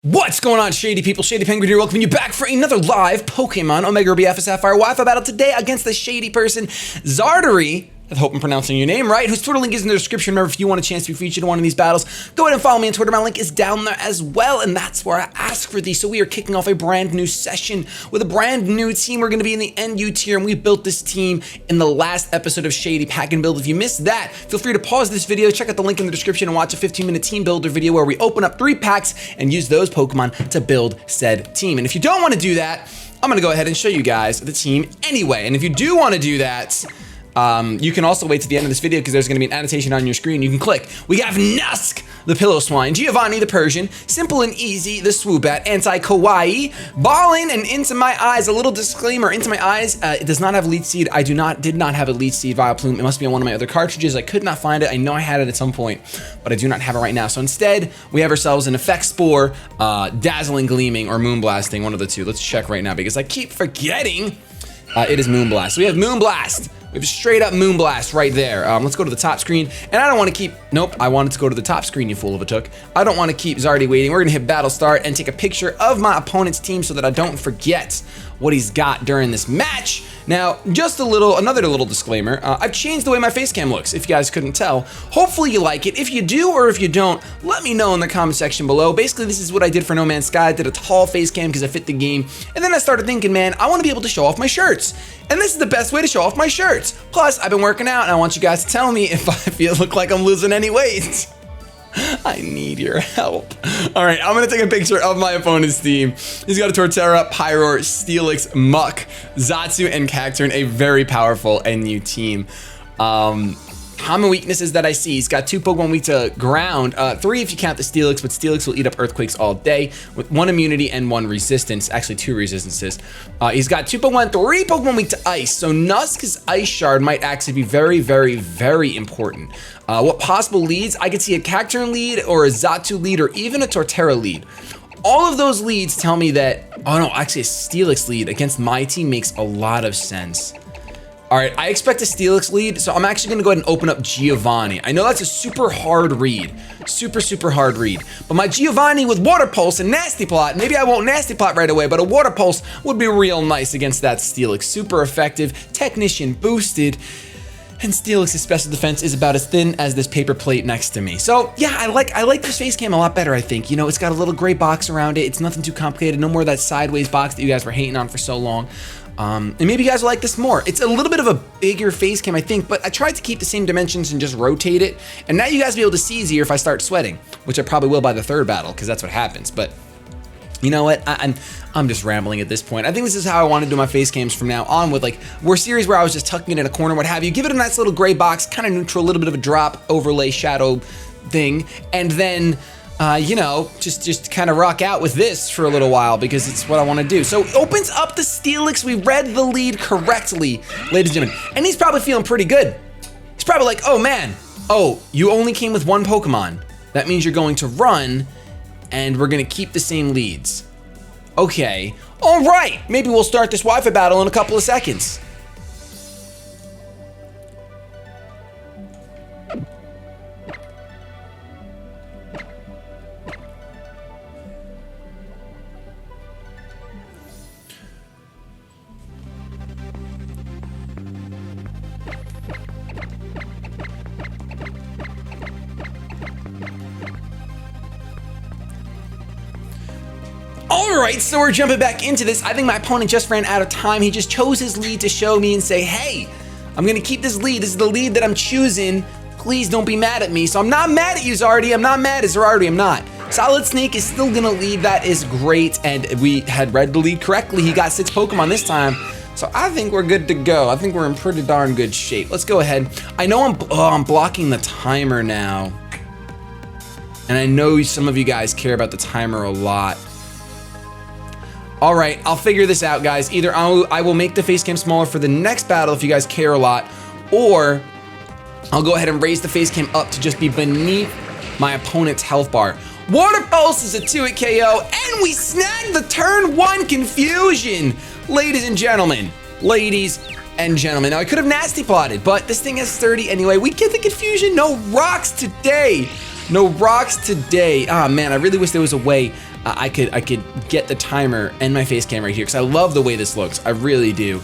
What's going on, Shady People? Shadypenguinn here, welcoming you back for another live Pokemon Omega Ruby Alpha Sapphire Wi-Fi battle today against the shady person, Zardary. I hope I'm pronouncing your name right, whose Twitter link is in the description. Remember, if you want a chance to be featured in one of these battles, go ahead and follow me on Twitter. My link is down there as well, and that's where I ask for these. So we are kicking off a brand new session with a brand new team. We're going to be in the NU tier, and we built this team in the last episode of Shady Pack and Build. If you missed that, feel free to pause this video, check out the link in the description, and watch a 15-minute team builder video where we open up 3 packs and use those Pokemon to build said team. And if you don't want to do that, I'm going to go ahead and show you guys the team anyway. And if you do want to do that, you can also wait to the end of this video because there's going to be an annotation on your screen. You can click. We have Nusk, the Pillow Swine, Giovanni, the Persian, Simple and Easy, the Swoobat, Anti-Kawaii, Ballin, and Into My Eyes. A little disclaimer, Into My Eyes, it does not have Leech Seed. I did not have a Leech Seed Vileplume. It must be on one of my other cartridges. I could not find it. I know I had it at some point, but I do not have it right now. So instead, we have ourselves an Effect Spore, Dazzling Gleaming, or Moonblasting, one of the two. Let's check right now because I keep forgetting it is Moonblast. So we have Moonblast. We have straight up Moonblast right there. Let's go to the top screen. And I don't want to keep, nope, I wanted to go to the top screen, you fool of a took. I don't want to keep Zardy waiting. We're going to hit battle start and take a picture of my opponent's team so that I don't forget what he's got during this match. Now, just another little disclaimer. I've changed the way my face cam looks, if you guys couldn't tell. Hopefully you like it. If you do or if you don't, let me know in the comment section below. Basically, this is what I did for No Man's Sky. I did a tall face cam because I fit the game. And then I started thinking, man, I want to be able to show off my shirts. And this is the best way to show off my shirts. Plus, I've been working out and I want you guys to tell me if I look like I'm losing any weight. I need your help. All right, I'm gonna take a picture of my opponent's team. He's got a Torterra, Pyroar, Steelix, Muck, Zatsu, and Cacturne, a very powerful NU team. Common weaknesses that I see, he's got 2 Pokemon weak to ground, 3 if you count the Steelix, but Steelix will eat up Earthquakes all day with 1 immunity and 1 resistance, actually 2 resistances. He's got 3 Pokemon weak to Ice, so Nusk's Ice Shard might actually be very, very, very important. What possible leads? I could see a Cacturne lead or a Zatsu lead or even a Torterra lead. All of those leads tell me that, oh no, actually a Steelix lead against my team makes a lot of sense. All right, I expect a Steelix lead, so I'm actually gonna go ahead and open up Giovanni. I know that's a super hard read, super hard read, but my Giovanni with Water Pulse and Nasty Plot, maybe I won't Nasty Plot right away, but a Water Pulse would be real nice against that Steelix. Super effective, Technician boosted, and Steelix's special defense is about as thin as this paper plate next to me. So yeah, I like this face cam a lot better, I think. You know, it's got a little gray box around it. It's nothing too complicated. No more of that sideways box that you guys were hating on for so long. And maybe you guys will like this more. It's a little bit of a bigger face cam, I think, but I tried to keep the same dimensions and just rotate it. And now you guys will be able to see easier if I start sweating, which I probably will by the 3rd battle, because that's what happens. But you know what? I'm just rambling at this point. I think this is how I want to do my face cams from now on, with like series where I was just tucking it in a corner, what have you. Give it a nice little gray box, kind of neutral, a little bit of a drop, overlay, shadow thing, and then you know, just kind of rock out with this for a little while because it's what I want to do. So it opens up the Steelix. We read the lead correctly, ladies and gentlemen. And he's probably feeling pretty good. He's probably like, oh man, oh, you only came with 1 Pokemon. That means you're going to run and we're going to keep the same leads. Okay, all right. Maybe we'll start this Wi-Fi battle in a couple of seconds. Alright, so we're jumping back into this. I think my opponent just ran out of time. He just chose his lead to show me and say, hey, I'm gonna keep this lead. This is the lead that I'm choosing. Please don't be mad at me. So I'm not mad at you, Zardy. I'm not mad at Zardy. I'm not. Solid Snake is still gonna lead. That is great. And we had read the lead correctly. He got 6 Pokemon this time. So I think we're good to go. I think we're in pretty darn good shape. Let's go ahead. I know I'm blocking the timer now. And I know some of you guys care about the timer a lot. All right, I'll figure this out, guys. Either I will make the face cam smaller for the next battle if you guys care a lot, or I'll go ahead and raise the face cam up to just be beneath my opponent's health bar. Water Pulse is a 2-hit KO, and we snagged the turn 1 confusion. Ladies and gentlemen, Now, I could have Nasty Plotted, but this thing has 30 anyway. We get the confusion. No rocks today. No rocks today. Ah, man, I really wish there was a way I could get the timer and my face cam right here because I love the way this looks. I really do.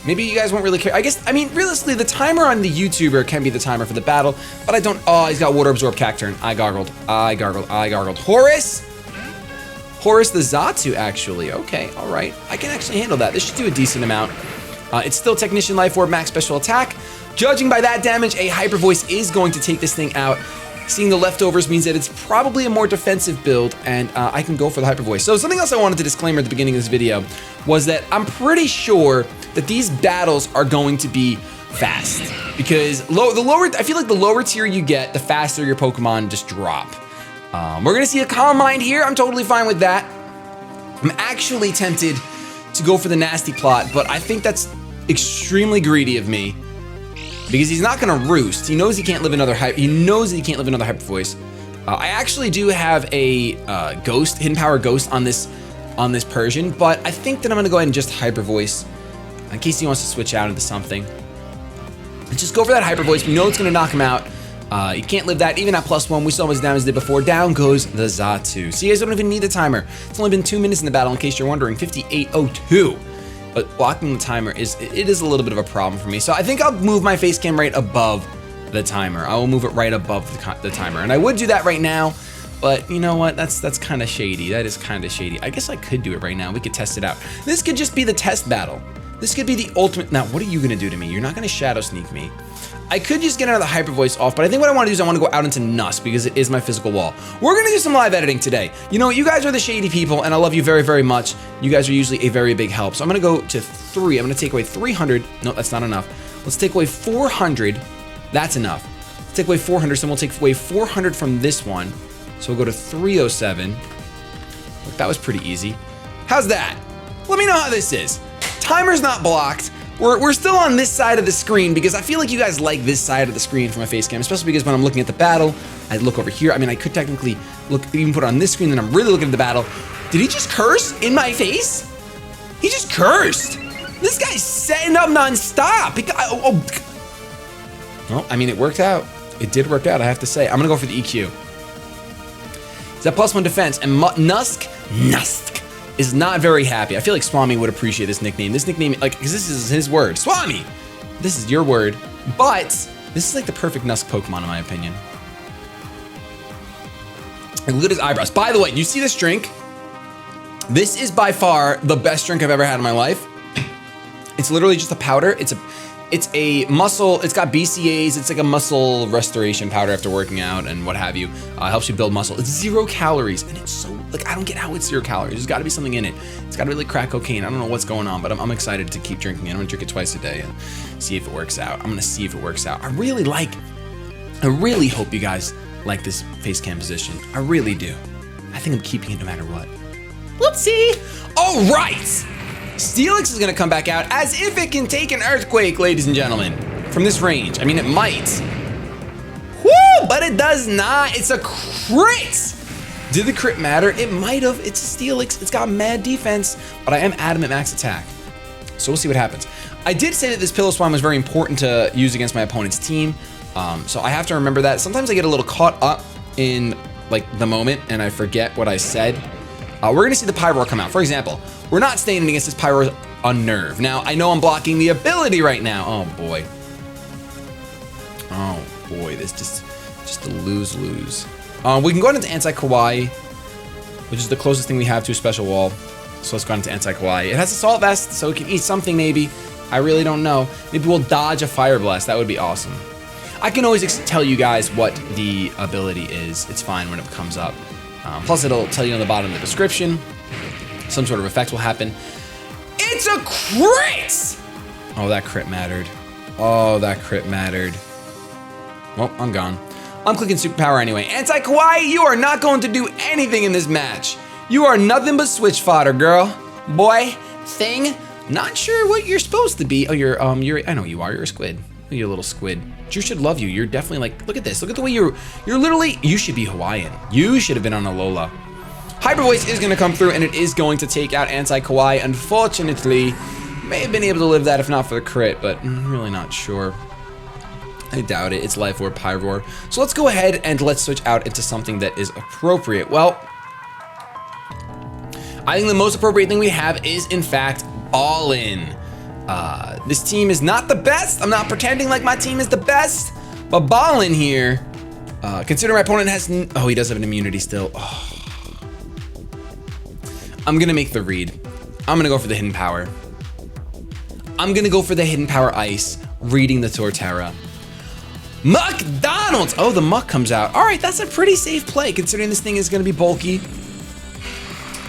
Maybe you guys won't really care. I mean, realistically, the timer on the YouTuber can be the timer for the battle, but I don't. Oh, he's got water absorb cacturn. I gargled. Horus the Xatu, actually. Okay, all right. I can actually handle that. This should do a decent amount. It's still Technician Life Orb max special attack. Judging by that damage, a Hyper Voice is going to take this thing out. Seeing the leftovers means that it's probably a more defensive build, and I can go for the Hyper Voice. So something else I wanted to disclaimer at the beginning of this video was that I'm pretty sure that these battles are going to be fast, because I feel like the lower tier you get, the faster your Pokemon just drop. We're gonna see a Calm Mind here. I'm totally fine with that. I'm actually tempted to go for the Nasty Plot, but I think that's extremely greedy of me because he's not gonna roost. He knows he can't live another Hyper. He knows that he can't live another Hyper Voice. I actually do have a Hidden Power Ghost on this Persian, but I think that I'm gonna go ahead and just Hyper Voice in case he wants to switch out into something. And just go for that Hyper Voice. We know it's gonna knock him out. You can't live that even at +1. We saw how much damage it did before. Down goes the Xatu. So you guys don't even need the timer. It's only been 2 minutes in the battle, in case you're wondering. 58:02. But blocking the timer is a little bit of a problem for me. So I think I'll move my face cam right above the timer. I will move it right above the timer, and I would do that right now. But you know what? That's kind of shady. That is kind of shady. I guess I could do it right now. We could test it out. This could just be the test battle. This could be the ultimate. Now, what are you gonna do to me? You're not gonna Shadow Sneak me. I could just get another Hyper Voice off, but I think what I want to do is I want to go out into Nusk because it is my physical wall. We're going to do some live editing today. You know, you guys are the Shady People, and I love you very, very much. You guys are usually a very big help. So I'm going to go to 3. I'm going to take away 300. No, that's not enough. Let's take away 400. That's enough. Let's take away 400, so we'll take away 400 from this one. So we'll go to 307. Look, that was pretty easy. How's that? Let me know how this is. Timer's not blocked. We're still on this side of the screen because I feel like you guys like this side of the screen for my face cam, especially because when I'm looking at the battle, I look over here. I mean, I could technically even put it on this screen, then I'm really looking at the battle. Did he just curse in my face? He just cursed. This guy's setting up nonstop. Well, I mean, it worked out. It did work out, I have to say. I'm gonna go for the EQ. He's at +1 defense, and Nusk is not very happy. I feel like Swami would appreciate this nickname. This nickname, like, because this is his word. Swami! This is your word. But this is like the perfect Nusk Pokemon in my opinion. And look at his eyebrows. By the way, you see this drink? This is by far the best drink I've ever had in my life. It's literally just a powder. It's a muscle, it's got BCAAs, it's like a muscle restoration powder after working out and what have you. Helps you build muscle. It's 0 calories, and it's so, like, I don't get how it's 0 calories. There's gotta be something in it. It's gotta be like crack cocaine. I don't know what's going on, but I'm excited to keep drinking it. I'm gonna drink it twice a day and see if it works out. I'm gonna see if it works out. I really hope you guys like this face cam position. I really do. I think I'm keeping it no matter what. Let's see. All right. Steelix is gonna come back out as if it can take an earthquake, ladies and gentlemen, from this range. I mean, it might. Woo, but it does not. It's a crit. Did the crit matter? It might have. It's a Steelix. It's got mad defense, but I am adamant max attack. So we'll see what happens. I did say that this Pillow Swine was very important to use against my opponent's team. So I have to remember that. Sometimes I get a little caught up in like the moment and I forget what I said. We're gonna see the Pyroar come out. For example, we're not standing against this Pyroar Unnerve. Now, I know I'm blocking the ability right now. Oh boy. Oh boy, this just a lose-lose. We can go into Anti-Kawaii, which is the closest thing we have to a special wall. So let's go into Anti-Kawaii. It has Assault Vest, so it can eat something maybe. I really don't know. Maybe we'll dodge a Fire Blast. That would be awesome. I can always tell you guys what the ability is. It's fine when it comes up. Plus, it'll tell you on the bottom of the description. Some sort of effect will happen. It's a crit! Oh, that crit mattered. Oh, that crit mattered. Well, I'm gone. I'm clicking Superpower anyway. Anti-Kawaii, you are not going to do anything in this match. You are nothing but switch fodder, girl. Boy, thing. Not sure what you're supposed to be. Oh, I know you are. You're a squid. You're a little squid. Drew should love you. You're definitely like, look at this. Look at the way you're literally, you should be Hawaiian. You should have been on Alola. Hyper Voice is going to come through and it is going to take out Anti-Kawaii. Unfortunately, may have been able to live that if not for the crit, but I'm really not sure. I doubt it. It's Life Orb, Pyroar. So let's go ahead and let's switch out into something that is appropriate. Well, I think the most appropriate thing we have is, in fact, Ballin. This team is not the best. I'm not pretending like my team is the best, but Ballin here, considering my opponent has, oh, he does have an immunity still. Oh. I'm gonna make the read. I'm gonna go for the hidden power. I'm gonna go for the hidden power ice, reading the Torterra. McDonald's! Oh, the Muck comes out. All right, that's a pretty safe play considering this thing is gonna be bulky.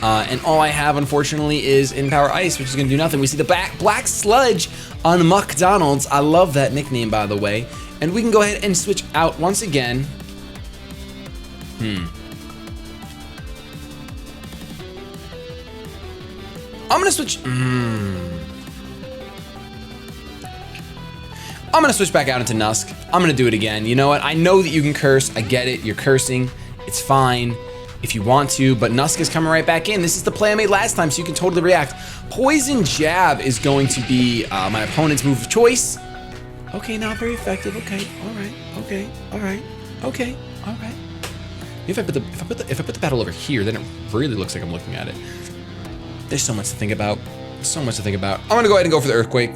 And all I have, unfortunately, is in power ice, which is gonna do nothing. We see the black sludge on McDonald's. I love that nickname, by the way. And we can go ahead and switch out once again. I'm gonna switch. I'm gonna switch back out into Nusk. I'm gonna do it again. You know what? I know that you can curse. I get it. You're cursing. It's fine if you want to, but Nusk is coming right back in. This is the play I made last time, so you can totally react. Poison Jab is going to be my opponent's move of choice. Okay, not very effective. Okay, all right. Okay, all right. Okay, all right. If I put the battle over here, then it really looks like I'm looking at it. There's so much to think about. So much to think about. I'm gonna go ahead and go for the Earthquake.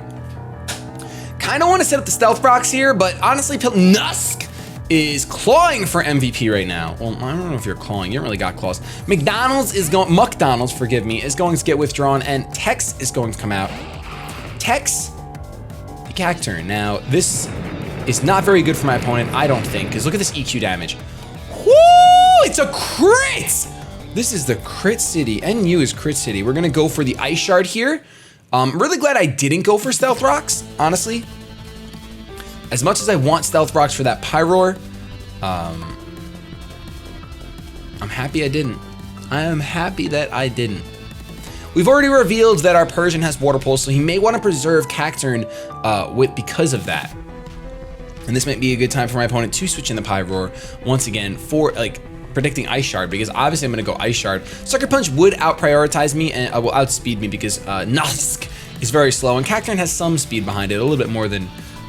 Kind of want to set up the Stealth Rocks here, but honestly, Nusk is clawing for MVP right now. Well, I don't know if you're clawing. You don't really got claws. McDonald's, forgive me, is going to get withdrawn, and Tex is going to come out. Tex, the Cacturn. Now, this is not very good for my opponent, I don't think, because look at this EQ damage. Woo! It's a crit! This is the crit city. NU is crit city. We're gonna go for the Ice Shard here. I'm really glad I didn't go for Stealth Rocks, honestly. As much as I want Stealth Rocks for that Pyroar, I'm happy I didn't. I am happy that I didn't. We've already revealed that our Persian has Water Pulse, so he may want to preserve Cacturn because of that. And this might be a good time for my opponent to switch in the Pyroar once again for predicting Ice Shard, because obviously I'm gonna go Ice Shard. Sucker Punch would out-prioritize me and will outspeed me because Nusk is very slow, and Cacturn has some speed behind it, a little bit more than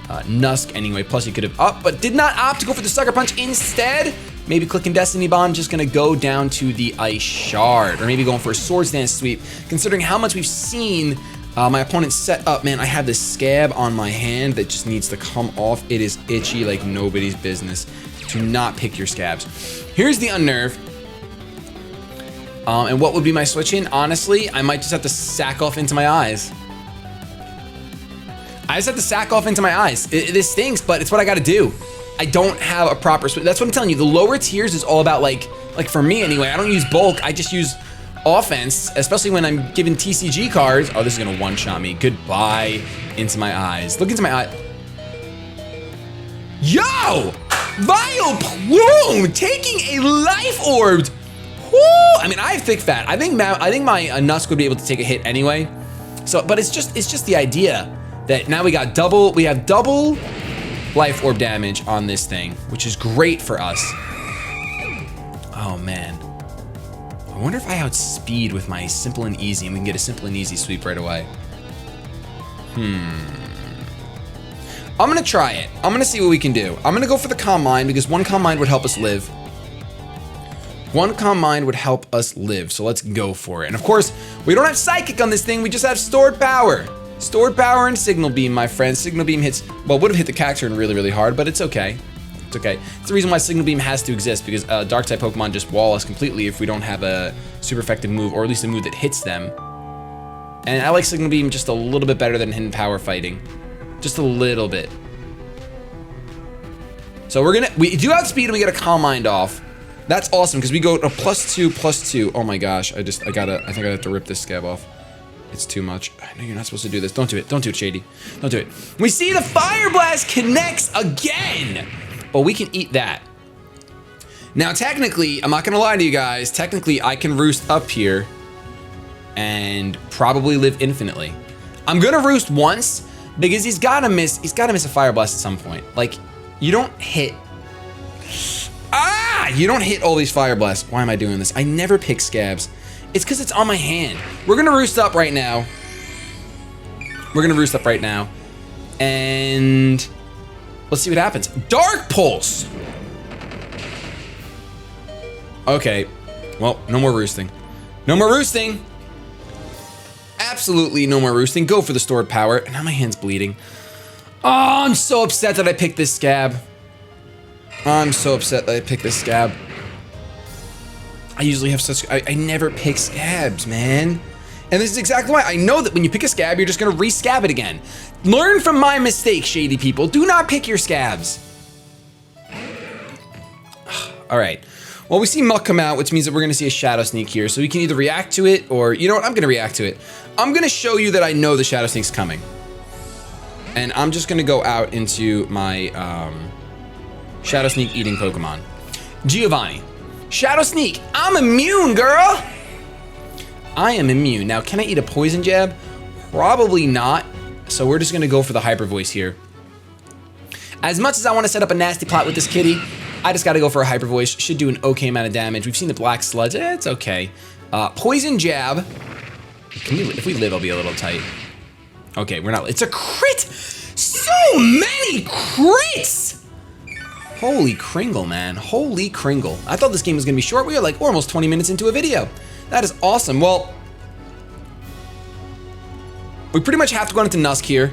Nusk anyway. Plus he could have up, but did not opt to go for the Sucker Punch instead. Maybe clicking Destiny Bond, just gonna go down to the Ice Shard, or maybe going for a Swords Dance sweep, considering how much we've seen my opponent set up. Man, I have this scab on my hand that just needs to come off. It is itchy like nobody's business. Do not pick your scabs. Here's the Unnerve. And what would be my switch in? Honestly, I might just have to sack off into my eyes. I just have to sack off into my eyes. This stinks, but it's what I gotta do. I don't have a proper switch. That's what I'm telling you. The lower tiers is all about like for me anyway, I don't use bulk. I just use offense, especially when I'm given TCG cards. Oh, this is gonna one-shot me. Goodbye into my eyes. Look into my eye. Yo! Vileplume taking a Life Orb. Woo! I mean, I have thick fat. I think my Nusk would be able to take a hit anyway. So, but it's just the idea that now we have double Life Orb damage on this thing, which is great for us. Oh man. I wonder if I outspeed with my Simple and Easy and we can get a Simple and Easy sweep right away. I'm gonna try it. I'm gonna see what we can do. I'm gonna go for the Calm Mind because one Calm Mind would help us live. One Calm Mind would help us live, so let's go for it. And of course, we don't have Psychic on this thing, we just have Stored Power. Stored Power and Signal Beam, my friend. Signal Beam hits, well, would have hit the Cacturn really, really hard, but it's okay. It's okay. It's the reason why Signal Beam has to exist, because Dark-type Pokemon just wall us completely if we don't have a super effective move, or at least a move that hits them. And I like Signal Beam just a little bit better than Hidden Power fighting. Just a little bit. So we do outspeed and we get a Calm Mind off. That's awesome because we go to +2/+2. Oh my gosh, I think I have to rip this scab off. It's too much. I know you're not supposed to do this. Don't do it. Don't do it, Shady. Don't do it. We see the Fire Blast connects again, but we can eat that. Now, technically, I'm not gonna lie to you guys. Technically, I can roost up here and probably live infinitely. I'm gonna roost once because he's gotta miss a Fire Blast at some point. Like, you don't hit. You don't hit all these Fire Blasts. Why am I doing this? I never pick scabs. It's because it's on my hand. We're gonna roost up right now. And let's see what happens. Dark Pulse. Okay, well, no more roosting. No more roosting. absolutely no more roosting. Go for the stored power. And now my hand's bleeding. Oh, I'm so upset that I picked this scab. I'm so upset that I picked this scab. I usually have such... I never pick scabs, man. And this is exactly why. I know that when you pick a scab, you're just going to re-scab it again. Learn from my mistake, shady people. Do not pick your scabs. All right. Well, we see Muck come out, which means that we're going to see a Shadow Sneak here. So we can either react to it or... You know what? I'm going to react to it. I'm going to show you that I know the Shadow Sneak's coming. And I'm just going to go out into my Shadow Sneak eating Pokemon. Giovanni. Shadow Sneak. I'm immune, girl. I am immune. Now, can I eat a Poison Jab? Probably not. So we're just going to go for the Hyper Voice here. As much as I want to set up a nasty plot with this kitty, I just got to go for a Hyper Voice. Should do an okay amount of damage. We've seen the Black Sludge. It's okay. Poison Jab. If we live, I'll be a little tight. Okay, we're not. It's a crit. So many crits. Holy Kringle, man. Holy Kringle. I thought this game was going to be short. We are like almost 20 minutes into a video. That is awesome. Well, we pretty much have to go into Nusk here.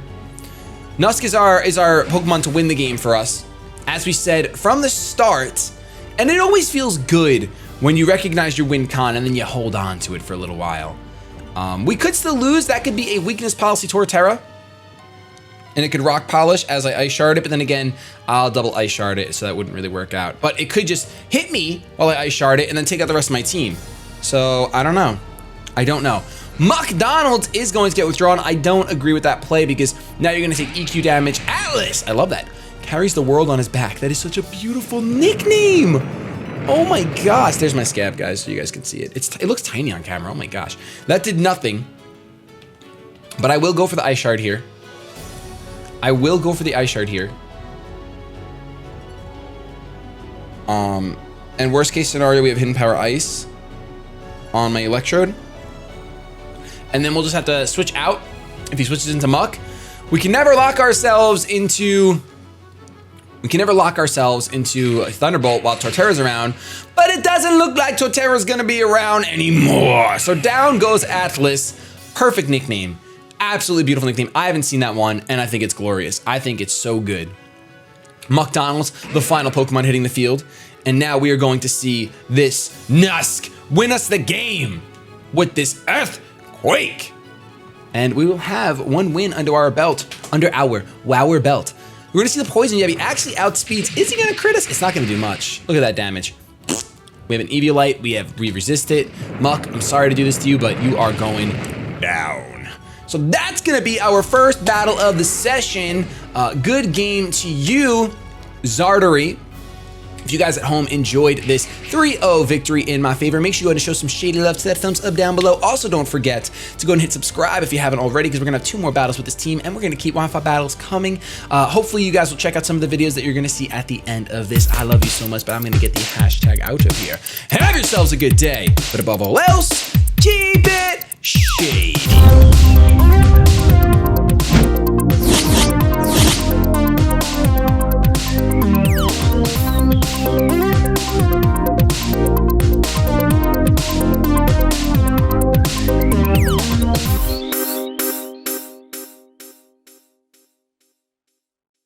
Nusk is our Pokemon to win the game for us. As we said from the start, and it always feels good when you recognize your win con and then you hold on to it for a little while. We could still lose. That could be a weakness policy Torterra. And it could Rock Polish as I Ice Shard it, but then again, I'll double Ice Shard it, so that wouldn't really work out. But it could just hit me while I Ice Shard it and then take out the rest of my team. So, I don't know. I don't know. McDonald's is going to get withdrawn. I don't agree with that play because now you're going to take EQ damage. Atlas, I love that. Carries the world on his back. That is such a beautiful nickname. Oh my gosh. There's my scab, guys, so you guys can see it. It looks tiny on camera. Oh my gosh. That did nothing. But I will go for the Ice Shard here. I will go for the Ice Shard here. And worst case scenario, we have Hidden Power Ice on my Electrode. And then we'll just have to switch out if he switches into Muck. We can never lock ourselves into... Thunderbolt while Torterra's around, but it doesn't look like Torterra's gonna be around anymore. So down goes Atlas. Perfect nickname. Absolutely beautiful nickname. I haven't seen that one, and I think it's glorious. I think it's so good. McDonald's, the final Pokemon hitting the field, and now we are going to see this Nusk win us the game with this Earthquake. And we will have one win under our belt, Wower belt. We're gonna see the Poison Jab. He actually outspeeds. Is he gonna crit us? It's not gonna do much. Look at that damage. We have an Eviolite. We resist it. Muck, I'm sorry to do this to you, but you are going down. So that's gonna be our first battle of the session. Good game to you, Zardery. If you guys at home enjoyed this 3-0 victory in my favor, make sure you go ahead and show some shady love to that thumbs up down below. Also, don't forget to go and hit subscribe if you haven't already, because we're gonna have 2 more battles with this team, and we're gonna keep Wi-Fi battles coming. Hopefully, you guys will check out some of the videos that you're gonna see at the end of this. I love you so much, but I'm gonna get the hashtag out of here. Have yourselves a good day, but above all else, keep it shady.